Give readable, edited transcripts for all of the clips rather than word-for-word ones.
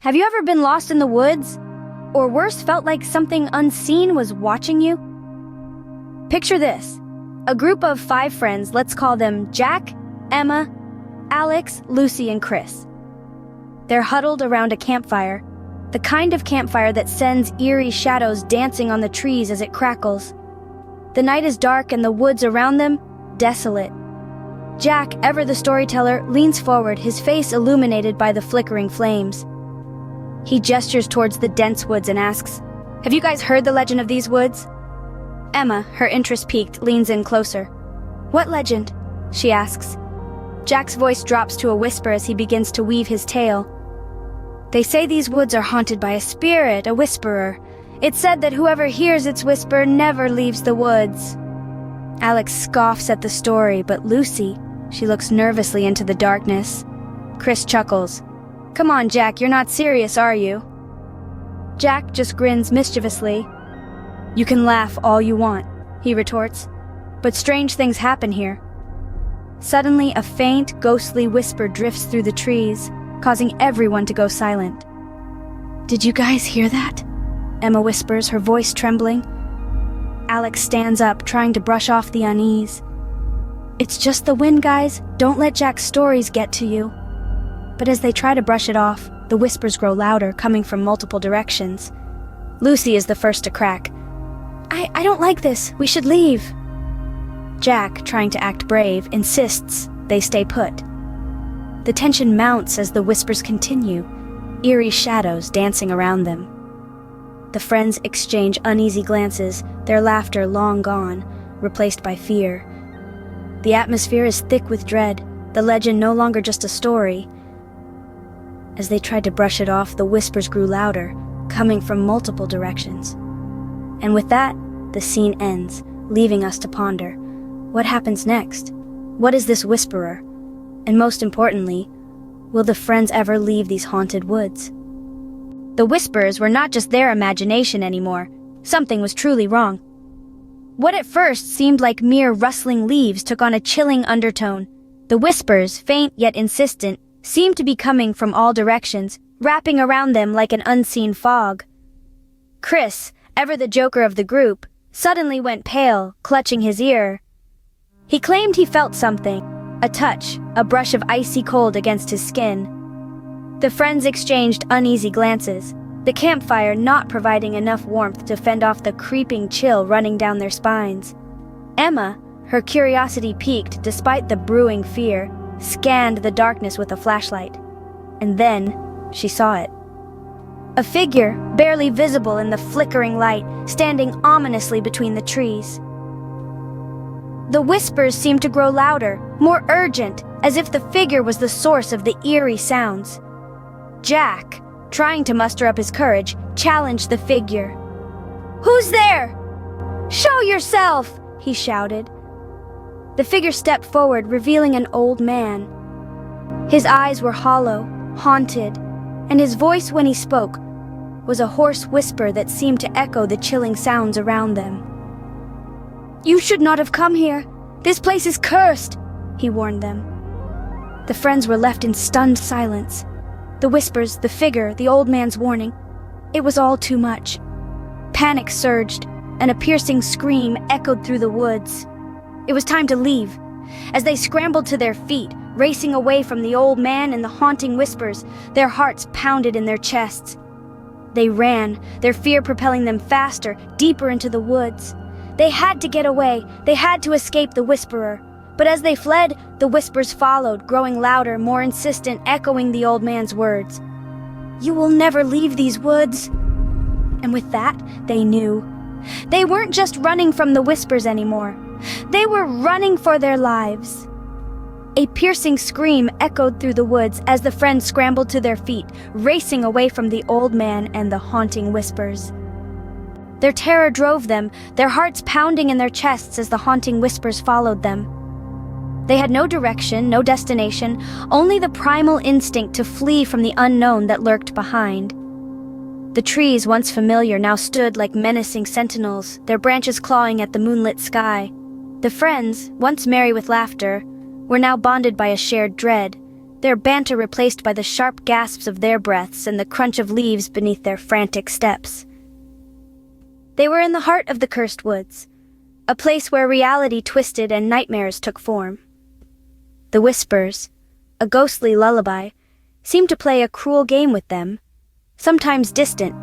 Have you ever been lost in the woods? Or worse, felt like something unseen was watching you? Picture this. A group of 5 friends, let's call them Jack, Emma, Alex, Lucy, and Chris. They're huddled around a campfire, the kind of campfire that sends eerie shadows dancing on the trees as it crackles. The night is dark and the woods around them, desolate. Jack, ever the storyteller, leans forward, his face illuminated by the flickering flames. He gestures towards the dense woods and asks, "Have you guys heard the legend of these woods?" Emma, her interest piqued, leans in closer. "What legend?" she asks. Jack's voice drops to a whisper as he begins to weave his tale. "They say these woods are haunted by a spirit, a whisperer. It's said that whoever hears its whisper never leaves the woods." Alex scoffs at the story, but Lucy, she looks nervously into the darkness. Chris chuckles. "Come on, Jack, you're not serious, are you?" Jack just grins mischievously. "You can laugh all you want," he retorts, "but strange things happen here." Suddenly, a faint, ghostly whisper drifts through the trees, causing everyone to go silent. "Did you guys hear that?" Emma whispers, her voice trembling. Alex stands up, trying to brush off the unease. "It's just the wind, guys. Don't let Jack's stories get to you." But as they try to brush it off, the whispers grow louder, coming from multiple directions. Lucy is the first to crack. I don't like this. We should leave." Jack, trying to act brave, insists they stay put. The tension mounts as the whispers continue, eerie shadows dancing around them. The friends exchange uneasy glances, their laughter long gone, replaced by fear. The atmosphere is thick with dread, the legend no longer just a story. As they tried to brush it off, the whispers grew louder, coming from multiple directions. And with that, the scene ends, leaving us to ponder. What happens next? What is this whisperer? And most importantly, will the friends ever leave these haunted woods? The whispers were not just their imagination anymore. Something was truly wrong. What at first seemed like mere rustling leaves took on a chilling undertone. The whispers, faint yet insistent, seemed to be coming from all directions, wrapping around them like an unseen fog. Chris, ever the joker of the group, suddenly went pale, clutching his ear. He claimed he felt something, a touch, a brush of icy cold against his skin. The friends exchanged uneasy glances, the campfire not providing enough warmth to fend off the creeping chill running down their spines. Emma, her curiosity piqued despite the brewing fear, scanned the darkness with a flashlight. And then, she saw it. A figure, barely visible in the flickering light, standing ominously between the trees. The whispers seemed to grow louder, more urgent, as if the figure was the source of the eerie sounds. Jack, trying to muster up his courage, challenged the figure. "Who's there? Show yourself!" he shouted. The figure stepped forward, revealing an old man. His eyes were hollow, haunted, and his voice when he spoke was a hoarse whisper that seemed to echo the chilling sounds around them. "You should not have come here. This place is cursed," he warned them. The friends were left in stunned silence. The whispers, the figure, the old man's warning. It was all too much. Panic surged, and a piercing scream echoed through the woods. It was time to leave. As they scrambled to their feet, racing away from the old man and the haunting whispers, their hearts pounded in their chests. They ran, their fear propelling them faster, deeper into the woods. They had to get away. They had to escape the whisperer. But as they fled, the whispers followed, growing louder, more insistent, echoing the old man's words. "You will never leave these woods." And with that, they knew. They weren't just running from the whispers anymore. They were running for their lives. A piercing scream echoed through the woods as the friends scrambled to their feet, racing away from the old man and the haunting whispers. Their terror drove them, their hearts pounding in their chests as the haunting whispers followed them. They had no direction, no destination, only the primal instinct to flee from the unknown that lurked behind. The trees, once familiar, now stood like menacing sentinels, their branches clawing at the moonlit sky. The friends, once merry with laughter, were now bonded by a shared dread, their banter replaced by the sharp gasps of their breaths and the crunch of leaves beneath their frantic steps. They were in the heart of the cursed woods, a place where reality twisted and nightmares took form. The whispers, a ghostly lullaby, seemed to play a cruel game with them, sometimes distant,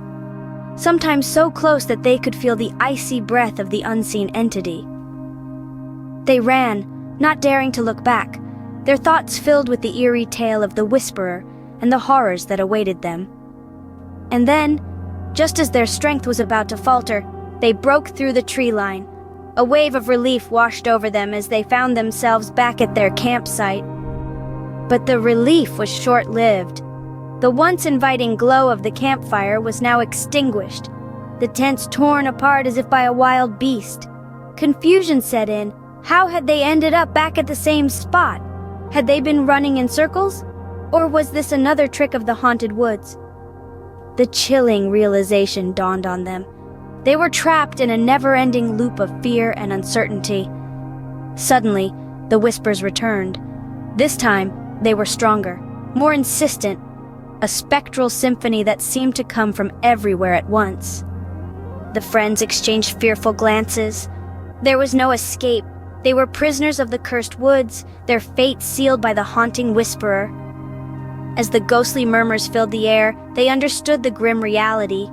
sometimes so close that they could feel the icy breath of the unseen entity. They ran, not daring to look back, their thoughts filled with the eerie tale of the whisperer and the horrors that awaited them. And then, just as their strength was about to falter, they broke through the tree line. A wave of relief washed over them as they found themselves back at their campsite. But the relief was short-lived. The once inviting glow of the campfire was now extinguished, the tents torn apart as if by a wild beast. Confusion set in. How had they ended up back at the same spot? Had they been running in circles? Or was this another trick of the haunted woods? The chilling realization dawned on them. They were trapped in a never-ending loop of fear and uncertainty. Suddenly, the whispers returned. This time, they were stronger, more insistent, a spectral symphony that seemed to come from everywhere at once. The friends exchanged fearful glances. There was no escape. They were prisoners of the cursed woods, their fate sealed by the haunting whisperer. As the ghostly murmurs filled the air, they understood the grim reality.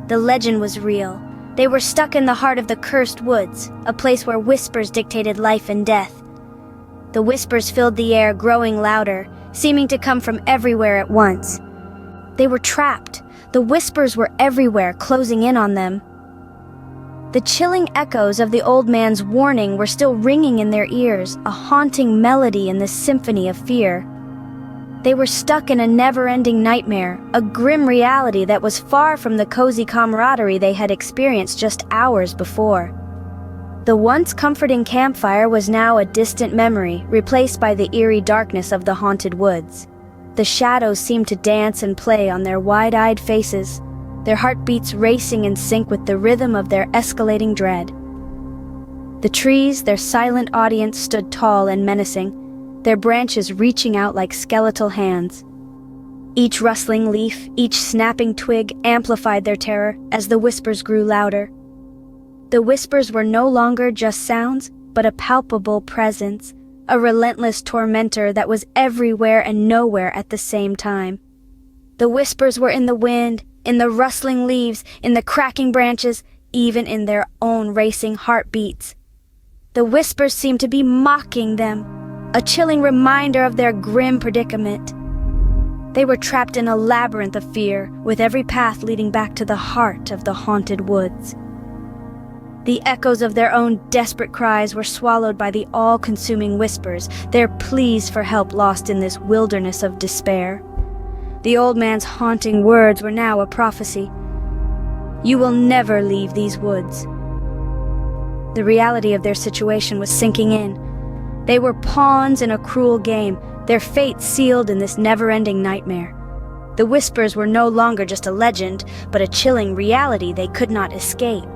The legend was real. They were stuck in the heart of the cursed woods, a place where whispers dictated life and death. The whispers filled the air, growing louder, seeming to come from everywhere at once. They were trapped. The whispers were everywhere, closing in on them. The chilling echoes of the old man's warning were still ringing in their ears, a haunting melody in this symphony of fear. They were stuck in a never-ending nightmare, a grim reality that was far from the cozy camaraderie they had experienced just hours before. The once comforting campfire was now a distant memory, replaced by the eerie darkness of the haunted woods. The shadows seemed to dance and play on their wide-eyed faces, their heartbeats racing in sync with the rhythm of their escalating dread. The trees, their silent audience, stood tall and menacing, their branches reaching out like skeletal hands. Each rustling leaf, each snapping twig amplified their terror as the whispers grew louder. The whispers were no longer just sounds, but a palpable presence, a relentless tormentor that was everywhere and nowhere at the same time. The whispers were in the wind, in the rustling leaves, in the cracking branches, even in their own racing heartbeats. The whispers seemed to be mocking them, a chilling reminder of their grim predicament. They were trapped in a labyrinth of fear, with every path leading back to the heart of the haunted woods. The echoes of their own desperate cries were swallowed by the all-consuming whispers, their pleas for help lost in this wilderness of despair. The old man's haunting words were now a prophecy. You will never leave these woods. The reality of their situation was sinking in. They were pawns in a cruel game, their fate sealed in this never-ending nightmare. The whispers were no longer just a legend, but a chilling reality they could not escape.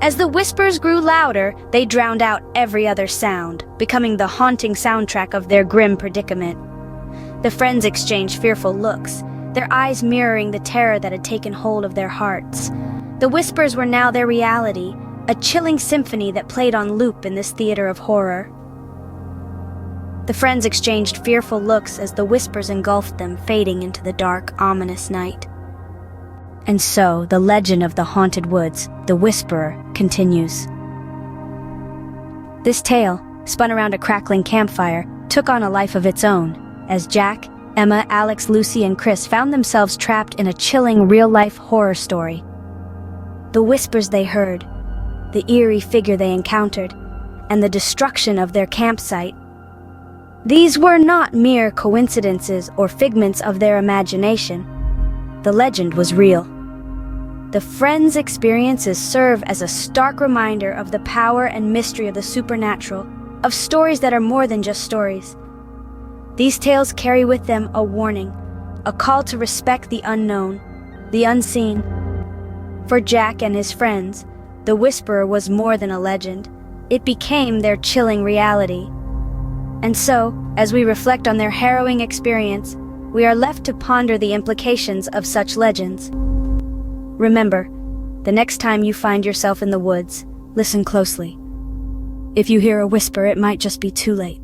As the whispers grew louder, they drowned out every other sound, becoming the haunting soundtrack of their grim predicament. The friends exchanged fearful looks, their eyes mirroring the terror that had taken hold of their hearts. The whispers were now their reality, a chilling symphony that played on loop in this theater of horror. The friends exchanged fearful looks as the whispers engulfed them, fading into the dark, ominous night. And so, the legend of the haunted woods, the Whisperer, continues. This tale, spun around a crackling campfire, took on a life of its own, as Jack, Emma, Alex, Lucy, and Chris found themselves trapped in a chilling real-life horror story. The whispers they heard, the eerie figure they encountered, and the destruction of their campsite. These were not mere coincidences or figments of their imagination. The legend was real. The friends' experiences serve as a stark reminder of the power and mystery of the supernatural, of stories that are more than just stories. These tales carry with them a warning, a call to respect the unknown, the unseen. For Jack and his friends, the Whisperer was more than a legend. It became their chilling reality. And so, as we reflect on their harrowing experience, we are left to ponder the implications of such legends. Remember, the next time you find yourself in the woods, listen closely. If you hear a whisper, it might just be too late.